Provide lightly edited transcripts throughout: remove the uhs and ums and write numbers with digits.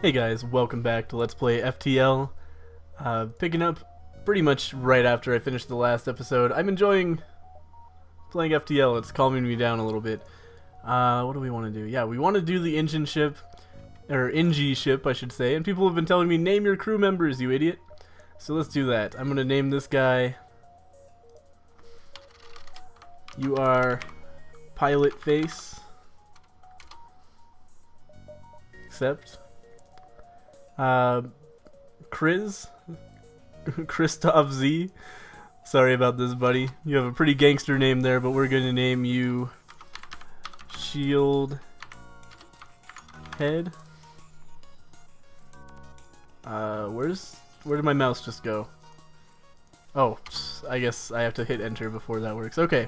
Hey guys, welcome back to Let's Play FTL. Picking up pretty much right after I finished the last episode. I'm enjoying playing FTL, it's calming me down a little bit. What do we want to do? Yeah, we want to do the engine ship, or NG ship I should say, and people have been telling me, name your crew members, you idiot. So let's do that. I'm going to name this guy, you are Pilot Face, accept. Christoph Z. Sorry about this, buddy. You have a pretty gangster name there, but we're gonna name you Shield Head. Where did my mouse just go? Oh, I guess I have to hit enter before that works. Okay.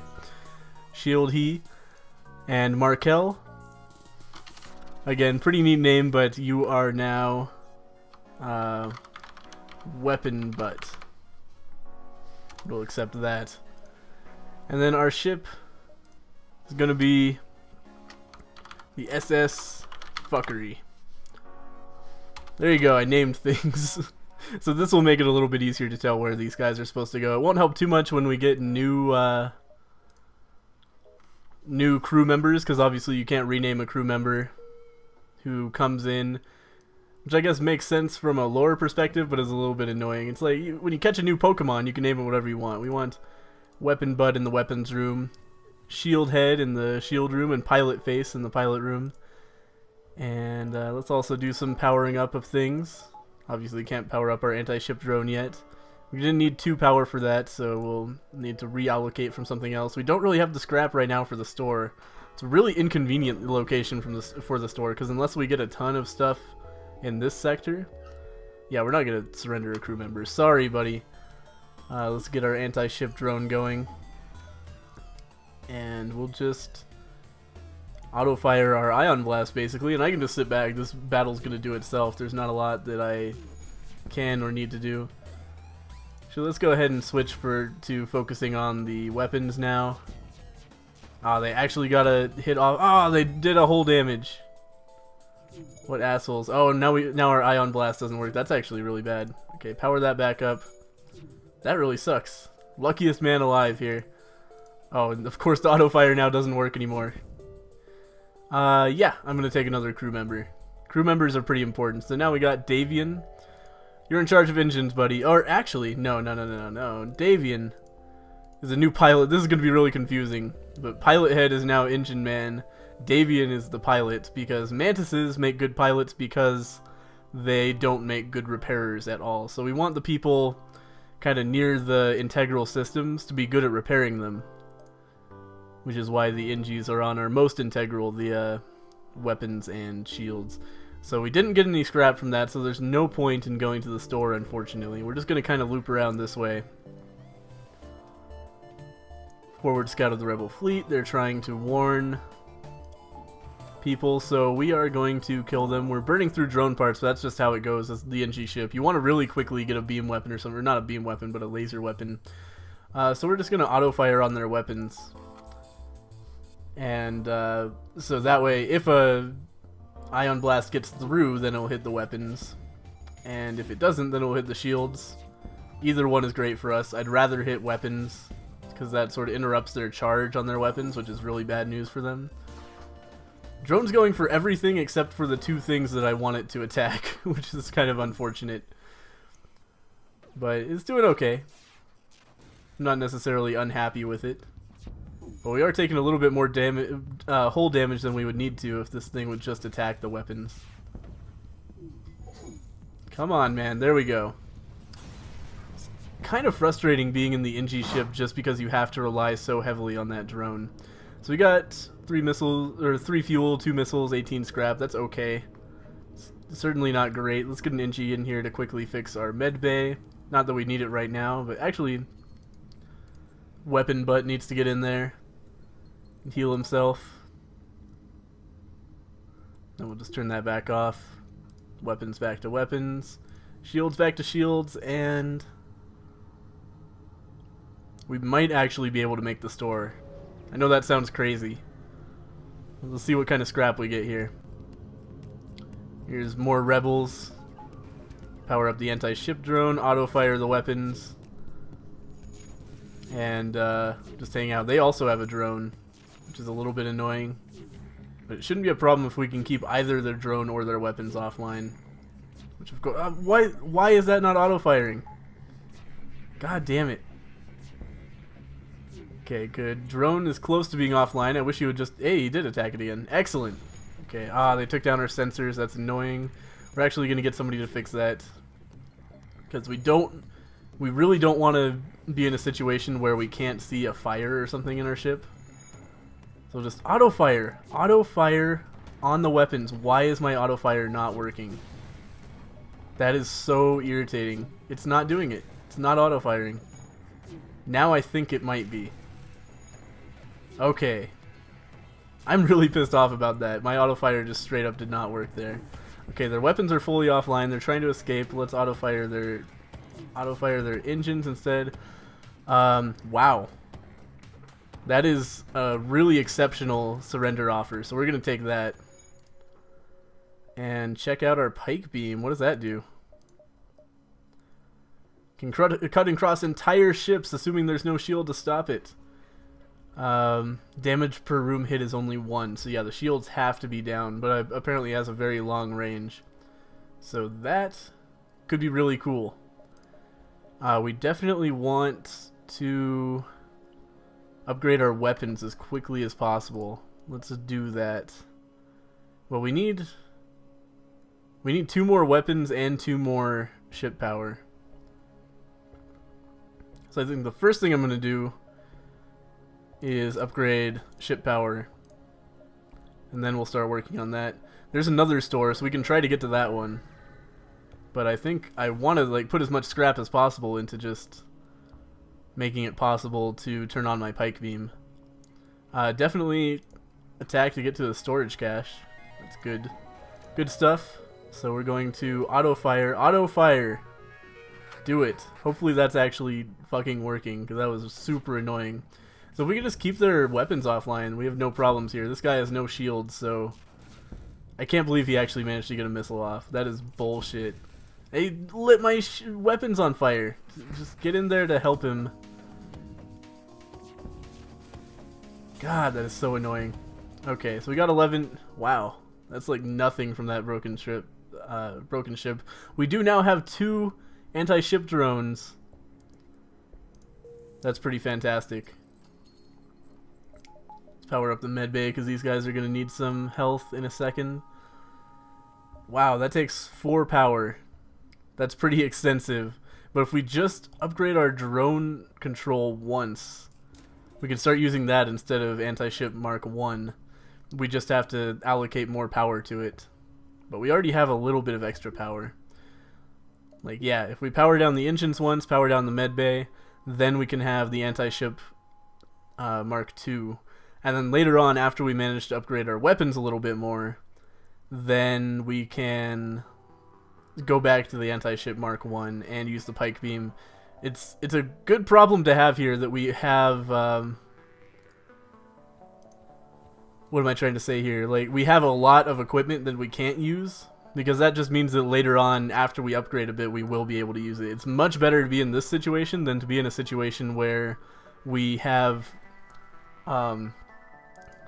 Shield He. And Markel. Again, pretty neat name, but you are now Weapon Butt. We'll accept that. And then our ship is gonna be the SS Fuckery. There you go, I named things. So this will make it a little bit easier to tell where these guys are supposed to go. It won't help too much when we get new crew members, because obviously you can't rename a crew member who comes in, which I guess makes sense from a lore perspective, but is a little bit annoying. It's like when you catch a new Pokemon, you can name it whatever you want. We want Weapon Butt in the weapons room, Shield Head in the shield room, and Pilot Face in the pilot room. And let's also do some powering up of things. Obviously can't power up our anti-ship drone yet. We didn't need 2 power for that, so we'll need to reallocate from something else. We don't really have the scrap right now for the store. It's a really inconvenient location for the store, because unless we get a ton of stuff in this sector, yeah, we're not going to surrender a crew member. Sorry, buddy. Let's get our anti-ship drone going. And we'll just auto-fire our Ion Blast, basically, and I can just sit back. This battle's going to do itself. There's not a lot that I can or need to do. So let's go ahead and switch to focusing on the weapons now. Ah, they actually got a hit off. Ah, they did a whole damage. What assholes. Oh, now our Ion Blast doesn't work. That's actually really bad. Okay, power that back up. That really sucks. Luckiest man alive here. Oh, and of course the auto fire now doesn't work anymore. Yeah, I'm gonna take another crew member. Crew members are pretty important. So now we got Davian. You're in charge of engines, buddy. Or actually, no. Davian is a new pilot. This is gonna be really confusing. But Pilot Head is now Engine Man. Davian is the pilot, because mantises make good pilots because they don't make good repairers at all. So we want the people kind of near the integral systems to be good at repairing them, which is why the NGs are on our most integral, the weapons and shields. So we didn't get any scrap from that, so there's no point in going to the store, unfortunately. We're just going to kind of loop around this way. Forward scout of the rebel fleet. They're trying to warn people, so we are going to kill them. We're burning through drone parts, but that's just how it goes as the NG ship. You want to really quickly get a beam weapon or something, or not a beam weapon, but a laser weapon. So we're just going to auto-fire on their weapons. And so that way, if a Ion Blast gets through, then it'll hit the weapons. And if it doesn't, then it'll hit the shields. Either one is great for us. I'd rather hit weapons, because that sort of interrupts their charge on their weapons, which is really bad news for them. Drone's going for everything except for the 2 things that I want it to attack, which is kind of unfortunate. But it's doing okay. I'm not necessarily unhappy with it. But we are taking a little bit more damage, hull damage than we would need to if this thing would just attack the weapons. Come on, man. There we go. It's kind of frustrating being in the NG ship just because you have to rely so heavily on that drone. So we got 3 missiles, or 3 fuel, 2 missiles, 18 scrap. That's okay. It's certainly not great. Let's get an NG in here to quickly fix our med bay. Not that we need it right now, but actually, Weapon Butt needs to get in there and heal himself. Then we'll just turn that back off. Weapons back to weapons. Shields back to shields, and we might actually be able to make the store. I know that sounds crazy. Let's see what kind of scrap we get here. Here's more rebels. Power up the anti-ship drone, auto-fire the weapons. And just hang out. They also have a drone, which is a little bit annoying. But it shouldn't be a problem if we can keep either their drone or their weapons offline. Which of course, why is that not auto-firing? God damn it. Okay, good. Drone is close to being offline. I wish he would just... Hey, he did attack it again. Excellent. Okay, they took down our sensors. That's annoying. We're actually going to get somebody to fix that. Because we really don't want to be in a situation where we can't see a fire or something in our ship. So just auto-fire. Auto-fire on the weapons. Why is my auto-fire not working? That is so irritating. It's not doing it. It's not auto-firing. Now I think it might be. Okay. I'm really pissed off about that. My auto-fire just straight up did not work there. Okay, their weapons are fully offline. They're trying to escape. Let's auto-fire their engines instead. Wow. That is a really exceptional surrender offer. So we're going to take that. And check out our pike beam. What does that do? Can cut and cross entire ships, assuming there's no shield to stop it. Damage per room hit is only 1, so yeah, the shields have to be down, but apparently it has a very long range. So that could be really cool. We definitely want to upgrade our weapons as quickly as possible. Let's do that. Well, we need 2 more weapons and 2 more ship power. So I think the first thing I'm going to do is upgrade ship power. And then we'll start working on that. There's another store, so we can try to get to that one. But I think I want to like put as much scrap as possible into just making it possible to turn on my pike beam. Definitely attack to get to the storage cache. That's good. Good stuff. So we're going to auto-fire. Auto-fire! Do it. Hopefully that's actually fucking working, because that was super annoying. So if we can just keep their weapons offline, we have no problems here. This guy has no shield, so... I can't believe he actually managed to get a missile off. That is bullshit. They lit my weapons on fire. Just get in there to help him. God, that is so annoying. Okay, so we got 11... Wow. That's like nothing from that broken ship. We do now have 2 anti-ship drones. That's pretty fantastic. Let's power up the med bay because these guys are going to need some health in a second. Wow, that takes 4 power. That's pretty extensive. But if we just upgrade our drone control once, we can start using that instead of anti-ship Mark 1. We just have to allocate more power to it. But we already have a little bit of extra power. Like, yeah, if we power down the engines once, power down the med bay, then we can have the anti-ship Mark 2. And then later on, after we manage to upgrade our weapons a little bit more, then we can go back to the anti-ship Mark 1 and use the pike beam. It's a good problem to have here that we have... what am I trying to say here? Like, we have a lot of equipment that we can't use, because that just means that later on, after we upgrade a bit, we will be able to use it. It's much better to be in this situation than to be in a situation where we have,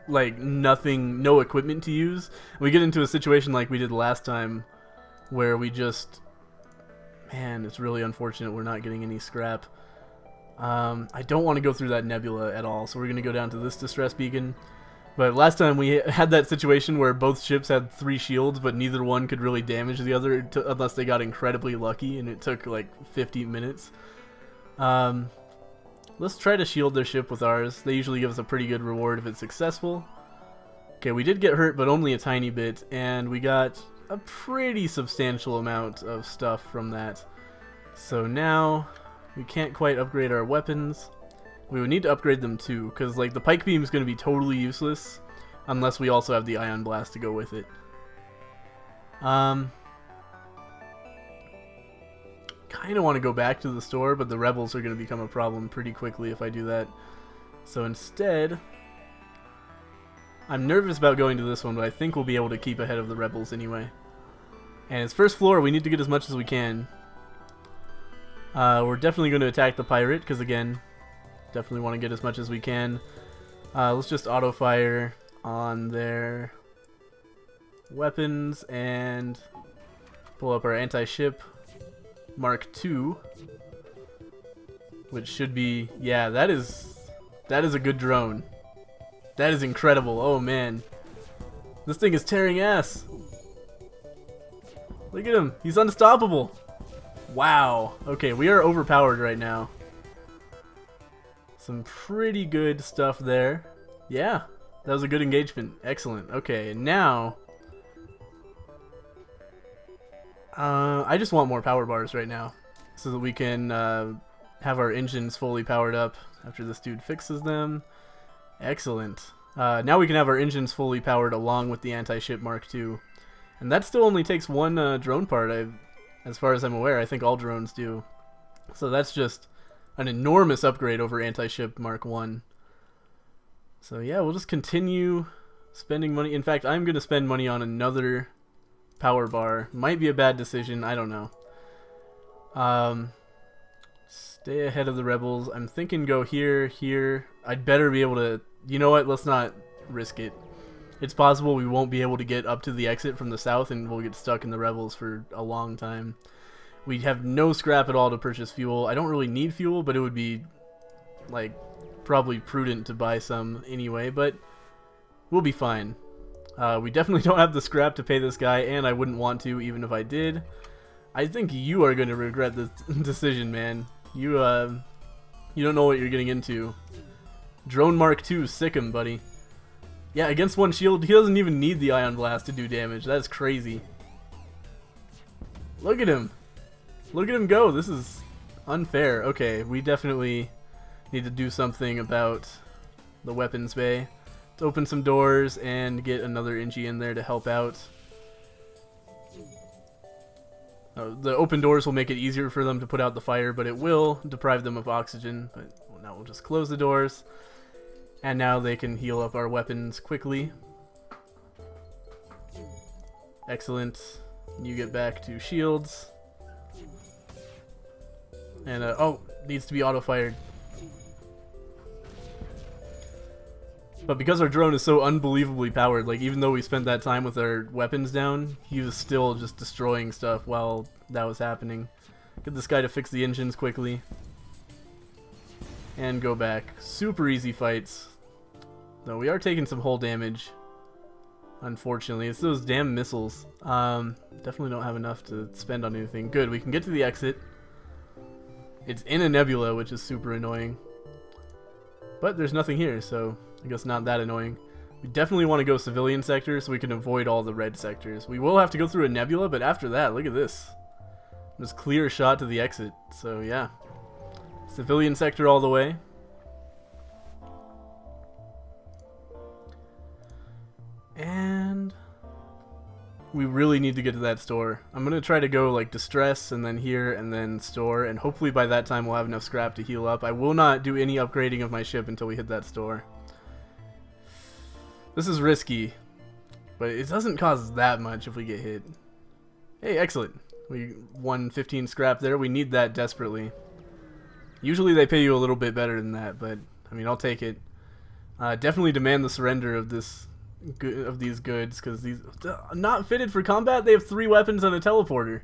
like, no equipment to use. We get into a situation like we did last time, where we just... Man, it's really unfortunate we're not getting any scrap. I don't want to go through that nebula at all, so we're going to go down to this distress beacon. But last time we had that situation where both ships had 3 shields, but neither one could really damage the other unless they got incredibly lucky, and it took like 50 minutes. Let's try to shield their ship with ours. They usually give us a pretty good reward if it's successful. Okay, we did get hurt, but only a tiny bit, and we got a pretty substantial amount of stuff from that. So now we can't quite upgrade our weapons. We would need to upgrade them too, because like the pike beam is going to be totally useless unless we also have the ion blast to go with it. Kind of want to go back to the store, but the rebels are going to become a problem pretty quickly if I do that. So instead, I'm nervous about going to this one, but I think we'll be able to keep ahead of the rebels anyway. And it's first floor, we need to get as much as we can. We're definitely going to attack the pirate, because again, definitely want to get as much as we can. Let's just auto-fire on their weapons and pull up our anti-ship Mark II. Which should be, yeah, that is a good drone. That is incredible. Oh man. This thing is tearing ass. Look at him. He's unstoppable. Wow. Okay, we are overpowered right now. Some pretty good stuff there. Yeah, that was a good engagement. Excellent. Okay, and now I just want more power bars right now so that we can have our engines fully powered up after this dude fixes them. Excellent. Now we can have our engines fully powered along with the anti-ship Mark II. And that still only takes one drone part, as far as I'm aware. I think all drones do. So that's just an enormous upgrade over anti-ship Mark I. So yeah, we'll just continue spending money. In fact, I'm going to spend money on another power bar. Might be a bad decision, I don't know. Stay ahead of the rebels. I'm thinking go here, here. I'd better be able to... You know what? Let's not risk it. It's possible we won't be able to get up to the exit from the south and we'll get stuck in the rebels for a long time. We have no scrap at all to purchase fuel. I don't really need fuel, but it would be like probably prudent to buy some anyway, but we'll be fine. We definitely don't have the scrap to pay this guy, and I wouldn't want to even if I did. I think you are going to regret this decision, man. You don't know what you're getting into. Drone Mark II, sick him, buddy. Yeah, against one shield, he doesn't even need the Ion Blast to do damage. That's crazy. Look at him. Look at him go. This is unfair. Okay, we definitely need to do something about the weapons bay. Let's open some doors and get another Ingie in there to help out. The open doors will make it easier for them to put out the fire, but it will deprive them of oxygen. But now we'll just close the doors. And now they can heal up our weapons quickly. Excellent. You get back to shields. And, oh, needs to be auto-fired. But because our drone is so unbelievably powered, like, even though we spent that time with our weapons down, he was still just destroying stuff while that was happening. Get this guy to fix the engines quickly. And go back. Super easy fights. Though we are taking some hull damage. Unfortunately. It's those damn missiles. Definitely don't have enough to spend on anything. Good, we can get to the exit. It's in a nebula, which is super annoying. But there's nothing here, so I guess not that annoying. We definitely want to go civilian sector so we can avoid all the red sectors. We will have to go through a nebula, but after that, look at this. Just clear shot to the exit. So yeah. Civilian sector all the way. And we really need to get to that store. I'm going to try to go like distress and then here and then store, and hopefully by that time we'll have enough scrap to heal up. I will not do any upgrading of my ship until we hit that store. This is risky, but it doesn't cost that much if we get hit. Hey, excellent. We won 15 scrap there. We need that desperately. Usually they pay you a little bit better than that, but I mean, I'll take it. Definitely demand the surrender of these goods, because these not fitted for combat. They have 3 weapons and a teleporter.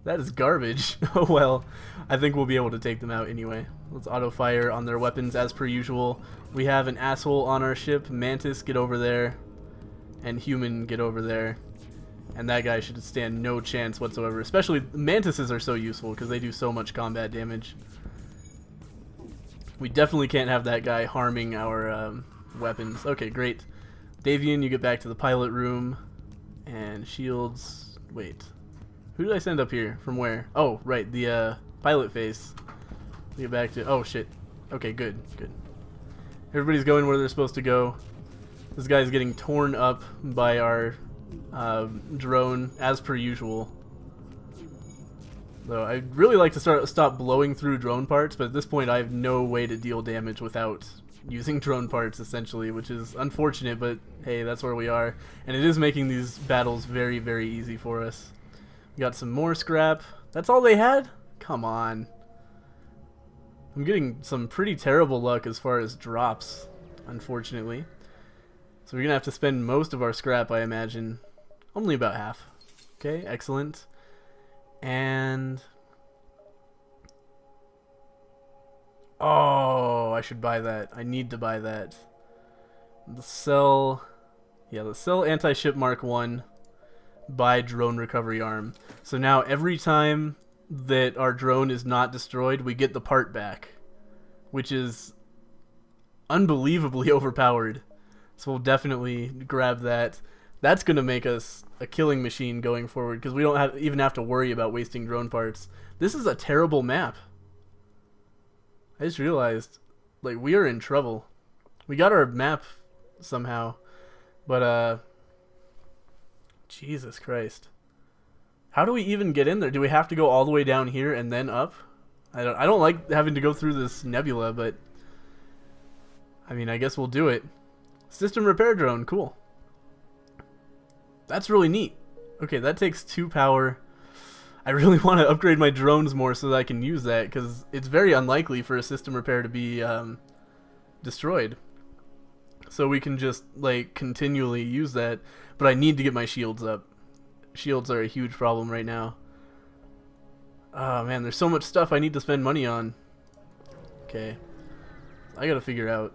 That is garbage. Oh well, I think we'll be able to take them out anyway. Let's auto fire on their weapons as per usual. We have an asshole on our ship. Mantis, get over there, and Human, get over there. And that guy should stand no chance whatsoever. Especially Mantises are so useful because they do so much combat damage. We definitely can't have that guy harming our weapons. Okay, great. Davian, you get back to the pilot room. And shields... Wait. Who did I send up here? From where? Oh, right. The pilot face. Get back to... Oh, shit. Okay, good. Good. Everybody's going where they're supposed to go. This guy's getting torn up by our drone, as per usual. Though I'd really like to stop blowing through drone parts, but at this point I have no way to deal damage without using drone parts, essentially, which is unfortunate, but hey, that's where we are. And it is making these battles very, very easy for us. We got some more scrap. That's all they had? Come on. I'm getting some pretty terrible luck as far as drops, unfortunately. So we're going to have to spend most of our scrap, I imagine. Only about half. Okay, excellent. And... oh, I should buy that. I need to buy that. The sell... yeah, the sell anti-ship Mark 1. Buy drone recovery arm. So now every time that our drone is not destroyed, we get the part back, which is unbelievably overpowered. So we'll definitely grab that. That's going to make us a killing machine going forward, because we don't even have to worry about wasting drone parts. This is a terrible map. I just realized, like, we are in trouble. We got our map somehow, but Jesus Christ. How do we even get in there? Do we have to go all the way down here and then up? I don't like having to go through this nebula, but I mean, I guess we'll do it. System repair drone, cool. That's really neat. Okay, that takes 2 power. I really want to upgrade my drones more so that I can use that, because it's very unlikely for a system repair to be destroyed. So we can just, like, continually use that, but I need to get my shields up. Shields are a huge problem right now. Oh man, there's so much stuff I need to spend money on. Okay. I gotta figure out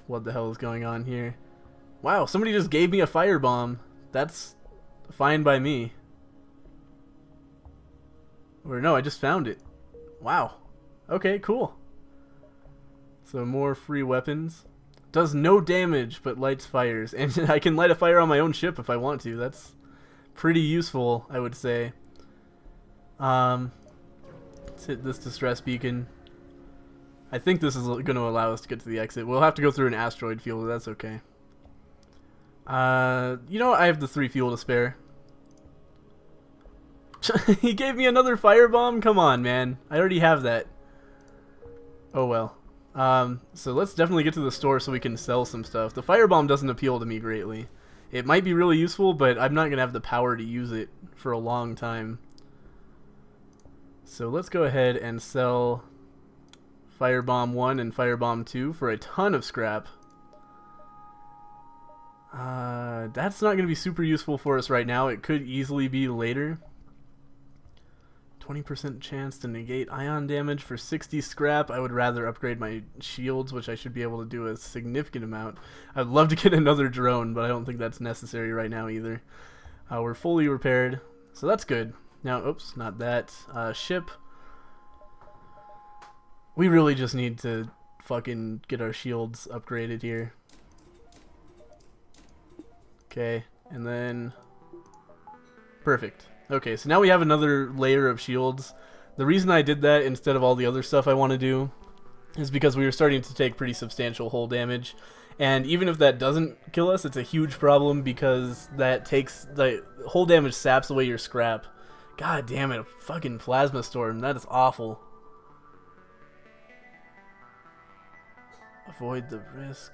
what the hell is going on here. Wow, somebody just gave me a firebomb. That's fine by me. Or no, I just found it. Wow. Okay, cool. So more free weapons. Does no damage, but lights fires. And I can light a fire on my own ship if I want to. That's pretty useful, I would say. Let's hit this distress beacon. I think this is going to allow us to get to the exit. We'll have to go through an asteroid field, but that's okay. You know what? I have the 3 fuel to spare. He gave me another firebomb? Come on, man. I already have that. Oh well. So let's definitely get to the store so we can sell some stuff. The firebomb doesn't appeal to me greatly. It might be really useful, but I'm not going to have the power to use it for a long time. So let's go ahead and sell Firebomb 1 and Firebomb 2 for a ton of scrap. That's not going to be super useful for us right now. It could easily be later. 20% chance to negate ion damage for 60 scrap. I would rather upgrade my shields, which I should be able to do a significant amount. I'd love to get another drone, but I don't think that's necessary right now either. We're fully repaired, so that's good. Now, oops, not that. Ship. We really just need to fucking get our shields upgraded here. Okay, and then... perfect. Okay, so now we have another layer of shields. The reason I did that instead of all the other stuff I want to do is because we were starting to take pretty substantial hull damage. And even if that doesn't kill us, it's a huge problem because that takes... the hull damage saps away your scrap. God damn it, a fucking plasma storm. That is awful. Avoid the risk.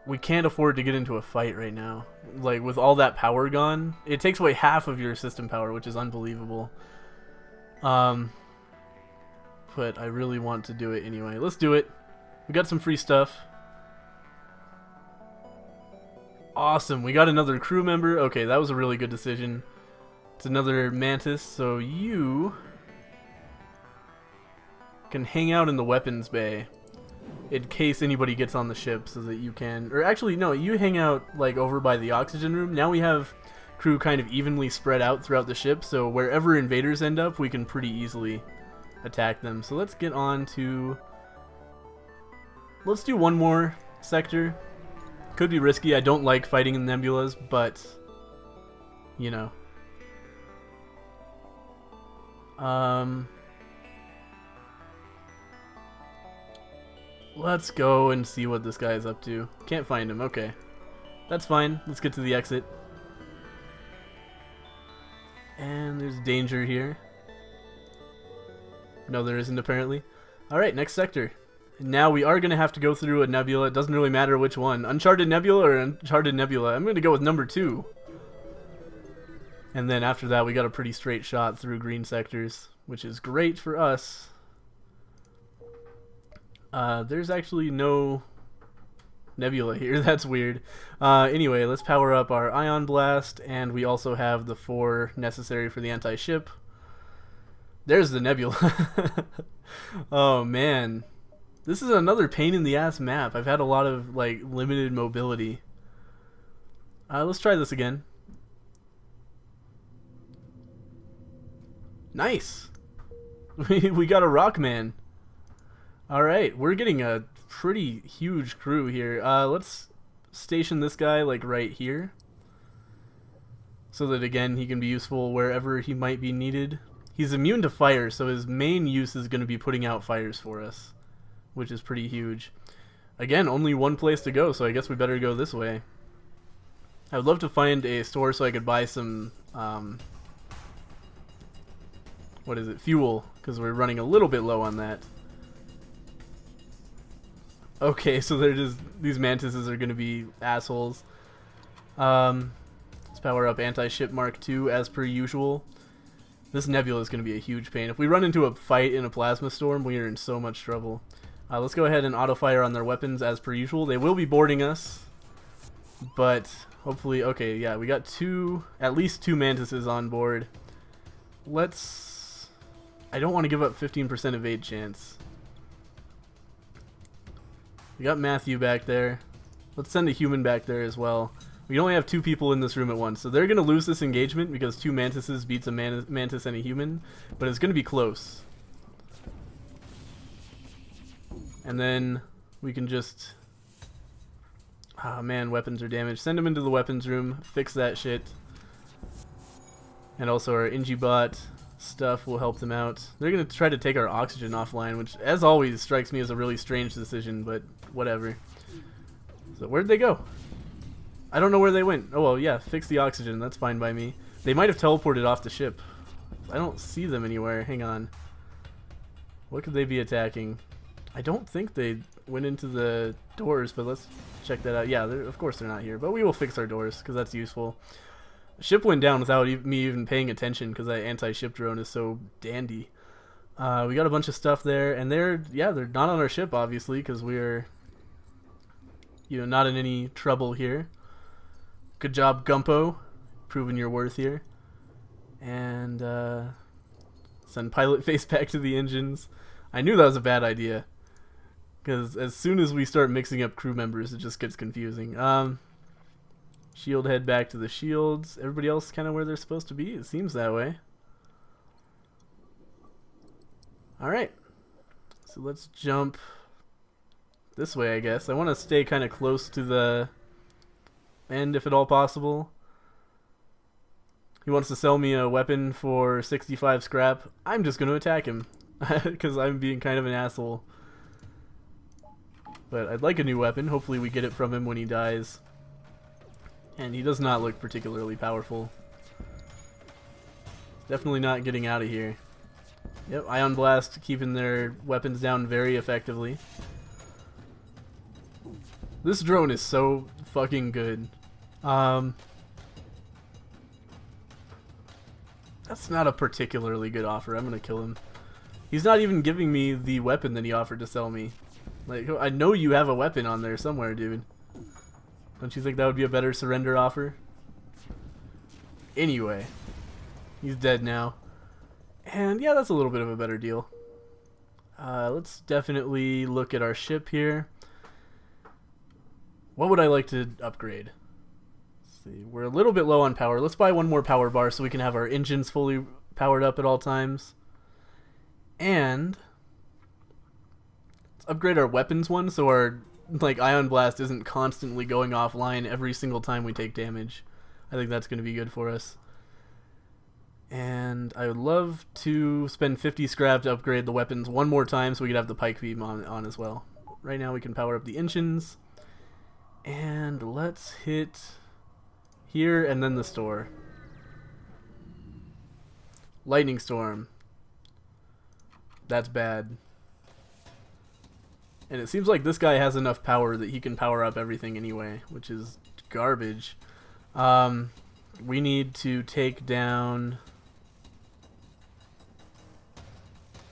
We can't afford to get into a fight right now. Like, with all that power gone, it takes away half of your system power, which is unbelievable. But I really want to do it anyway. Let's do it. We got some free stuff. Awesome. We got another crew member. Okay, that was a really good decision. It's another Mantis, so you can hang out in the weapons bay in case anybody gets on the ship, so that you can... or actually, no, you hang out like over by the oxygen room. Now we have crew kind of evenly spread out throughout the ship, so wherever invaders end up, we can pretty easily attack them. So let's get on to... let's do one more sector. Could be risky. I don't like fighting in nebulas, but you know. Let's go and see what this guy is up to. Can't find him. Okay. That's fine. Let's get to the exit. And there's danger here. No, there isn't apparently. Alright, next sector. Now we are going to have to go through a nebula. It doesn't really matter which one. Uncharted Nebula or Uncharted Nebula. I'm going to go with number 2. And then after that, we got a pretty straight shot through green sectors, which is great for us. There's actually no nebula here. That's weird. Anyway, let's power up our Ion Blast, and we also have the 4 necessary for the anti-ship. There's the nebula. Oh, man. This is another pain in the ass map. I've had a lot of, like, limited mobility. Let's try this again. Nice! We got a Rockman. Alright, we're getting a pretty huge crew here. Let's station this guy, like, right here. So that, again, he can be useful wherever he might be needed. He's immune to fire, so his main use is going to be putting out fires for us, which is pretty huge. Again, only one place to go, so I guess we better go this way. I would love to find a store so I could buy some, what is it, fuel, because we're running a little bit low on that. Okay, so they're just, these mantises are going to be assholes. Let's power up anti-ship Mark II as per usual. This nebula is going to be a huge pain. If we run into a fight in a plasma storm, we are in so much trouble. Let's go ahead and auto-fire on their weapons as per usual. They will be boarding us, but hopefully... Okay, yeah, we got at least two mantises on board. Let's... I don't want to give up 15% evade chance. We got Matthew back there. Let's send a human back there as well. We only have 2 people in this room at once, so they're going to lose this engagement because 2 mantises beats a mantis and a human, but it's going to be close. And then we can just... Ah, man, weapons are damaged. Send them into the weapons room, fix that shit. And also our Ingibot stuff will help them out. They're going to try to take our oxygen offline, which, as always, strikes me as a really strange decision, but whatever. So where'd they go? I don't know where they went. Oh, well, yeah, fix the oxygen. That's fine by me. They might have teleported off the ship. I don't see them anywhere. Hang on. What could they be attacking? I don't think they went into the doors, but let's check that out. Yeah, of course they're not here, but we will fix our doors because that's useful. The ship went down without me even paying attention because that anti-ship drone is so dandy. We got a bunch of stuff there, and they're not on our ship, obviously, because we're, not in any trouble here. Good job, Gumpo. Proving your worth here. And send pilot face back to the engines. I knew that was a bad idea. Because as soon as we start mixing up crew members, it just gets confusing. Shield head back to the shields. Everybody else kind of where they're supposed to be. It seems that way. Alright. So let's jump this way, I guess. I want to stay kind of close to the end if at all possible. He wants to sell me a weapon for 65 scrap. I'm just going to attack him because I'm being kind of an asshole. But I'd like a new weapon. Hopefully we get it from him when he dies. And he does not look particularly powerful. Definitely not getting out of here. Yep, Ion Blast keeping their weapons down very effectively. This drone is so fucking good. That's not a particularly good offer. I'm gonna kill him. He's not even giving me the weapon that he offered to sell me. Like, I know you have a weapon on there somewhere, dude. Don't you think that would be a better surrender offer? Anyway, he's dead now. And yeah, that's a little bit of a better deal. Let's definitely look at our ship here. What would I like to upgrade? Let's see, we're a little bit low on power. Let's buy one more power bar so we can have our engines fully powered up at all times. And let's upgrade our weapons one so our Ion Blast isn't constantly going offline every single time we take damage. I think that's going to be good for us. And I would love to spend 50 scrap to upgrade the weapons one more time so we could have the pike beam on as well. Right now we can power up the engines. And let's hit here and then the store. Lightning Storm. That's bad. And it seems like this guy has enough power that he can power up everything anyway, which is garbage. We need to take down...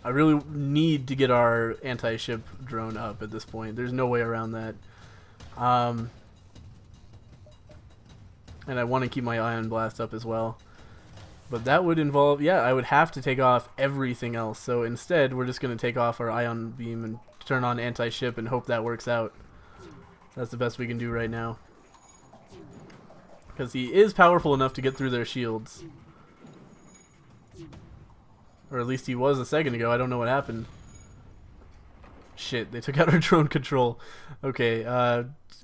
I really need to get our anti-ship drone up at this point. There's no way around that. And I want to keep my ion blast up as well. But that would involve... yeah, I would have to take off everything else. So instead, we're just going to take off our ion beam and turn on anti-ship and hope that works out. That's the best we can do right now. Because he is powerful enough to get through their shields. Or at least he was a second ago. I don't know what happened. Shit, they took out our drone control. Okay,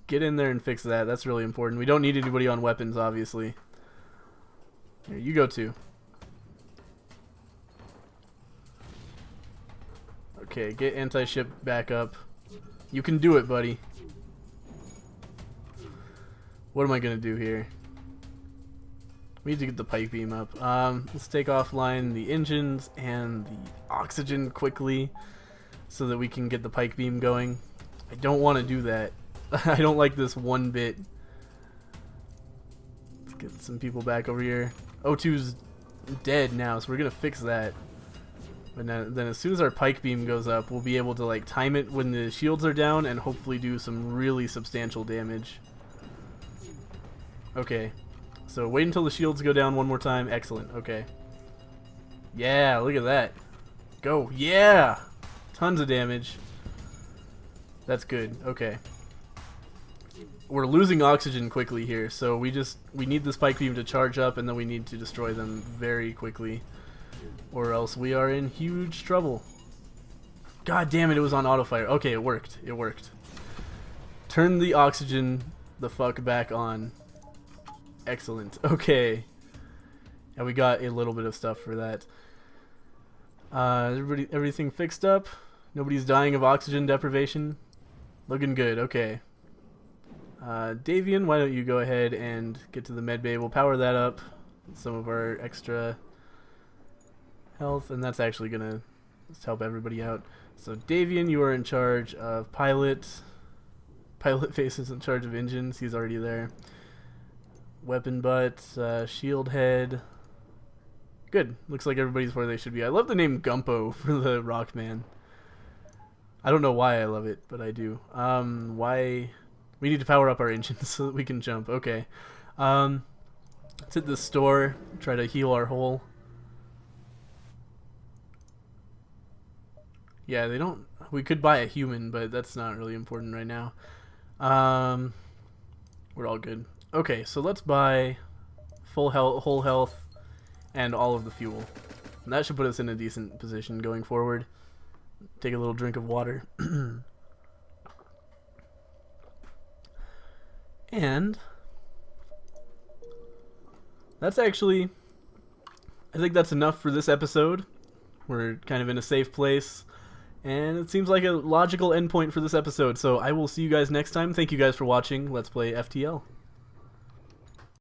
get in there and fix that. That's really important. We don't need anybody on weapons, obviously. Here, you go too. Okay, get anti-ship back up. You can do it, buddy. What am I gonna do here? We need to get the pike beam up. Let's take offline the engines and the oxygen quickly so that we can get the pike beam going. I don't want to do that. I don't like this one bit. Let's get some people back over here. O2's dead now, so we're gonna fix that. But then as soon as our pike beam goes up, we'll be able to like time it when the shields are down and hopefully do some really substantial damage. Okay. So wait until the shields go down one more time. Excellent. Okay. Yeah, look at that. Go. Yeah! Tons of damage. That's good. Okay. We're losing oxygen quickly here, so we need the spike beam to charge up, and then we need to destroy them very quickly, or else we are in huge trouble. God damn it, it was on auto fire. Okay, it worked. It worked. Turn the oxygen the fuck back on. Excellent. Okay. And we got a little bit of stuff for that. Everything fixed up. Nobody's dying of oxygen deprivation. Looking good. Okay. Davian, why don't you go ahead and get to the med bay? We'll power that up. Some of our extra health, and that's actually gonna just help everybody out. So Davian, you are in charge of pilot. Pilot face is in charge of engines. He's already there. Weapon butt, shield head. Good. Looks like everybody's where they should be. I love the name Gumpo for the Rockman. I don't know why I love it, but I do. Why? We need to power up our engines so that we can jump. Okay. Let's hit the store. Try to heal our hole. Yeah, they don't... we could buy a human, but that's not really important right now. We're all good. Okay, so let's buy full health, whole health, and all of the fuel. And that should put us in a decent position going forward. Take a little drink of water. And that's actually... I think that's enough for this episode. We're kind of in a safe place. And it seems like a logical endpoint for this episode. So I will see you guys next time. Thank you guys for watching Let's Play FTL.